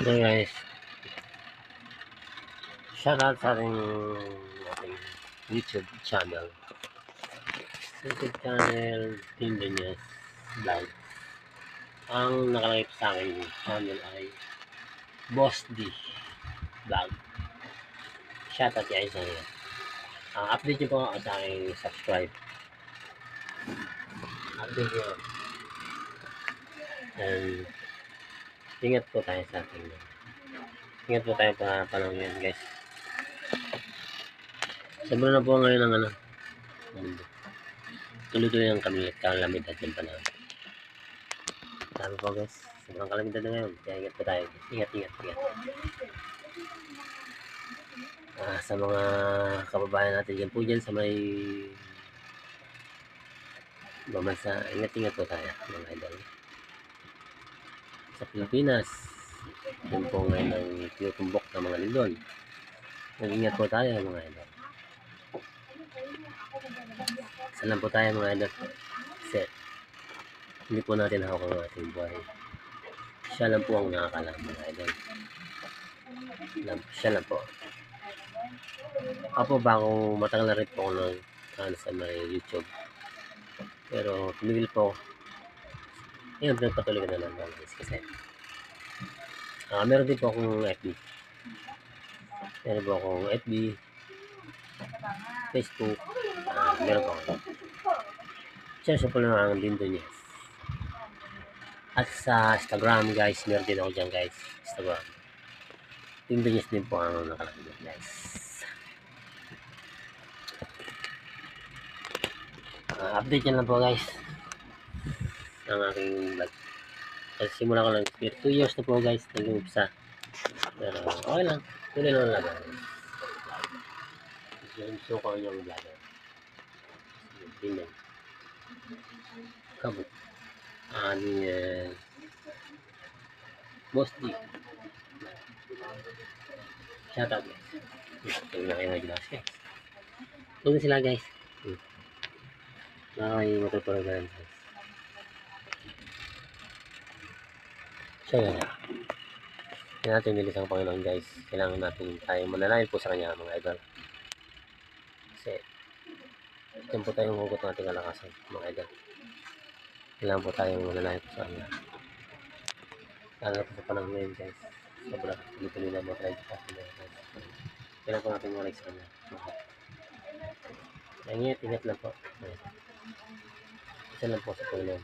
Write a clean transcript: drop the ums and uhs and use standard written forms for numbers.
So guys, shoutout sa ating YouTube channel. YouTube channel, Tindanyas Vlog. Ang nakalagay sa akin channel ay Boss D Vlog. Shoutout guys sa inyo. Update nyo po sa aking subscribe. Update nyo. And ingat po tayo sa ating ingat po tayo pa panahon yan guys. Sobrang na po ngayon ang tuloy-tuloy ang kalamidad ng panahon. Sabi po guys, sobrang kalamidad na ngayon. Kaya ingat po tayo. Ingat. Sa mga kababayan natin dyan po dyan sa may babansa, ingat po tayo mga idol. Sa Pilipinas, yun po ngayon ang tinutumbok ng mga lindol. Nag-ingat po tayo mga idol. Salam po tayo mga idol. Kasi hindi po natin hawak ang ating buhay. Siya lang po ang nakakalam mga idol. Siya lang po. Ako bago matagal na rin po ako sa may YouTube. Pero tumigil po. Ngayon pinagpatuloy ko na lang guys. Kasi meron din po akong FB. Meron po akong FB, Facebook. Meron po ako. Search po lang ang Tindanyas. At sa Instagram guys, meron din ako dyan guys. Instagram. Tindanyas din po ang nakalagay dyan guys. Update yan lang po guys ang aking vlog. Kasi simula ko lang 2 years na po guys nag-umpisa. Pero okay lang. Tuloy lang lang. Gusto ko yung vlogger. Tingnan. Kabuk. Boss D. Shoutout guys. Ito na kayo nag-glass guys. Huwag sila guys. Nakakayo matutulog na guys. So yan na. Kaya natin nilis ang Panginoon guys. Kailangan natin tayo manalangin po sa Kanya mga idol. Kasi yan po tayong hugot ng ating kalakasan mga idol. Kailangan po tayong manalangin po sa Kanya. Lalo po sa panahon ngayon guys. Sobrang tuloy-tuloy na mga tayo sa Kanya. Kailangan po natin malik sa Kanya. Ingat lang po. Isa lang po sa Panginoon.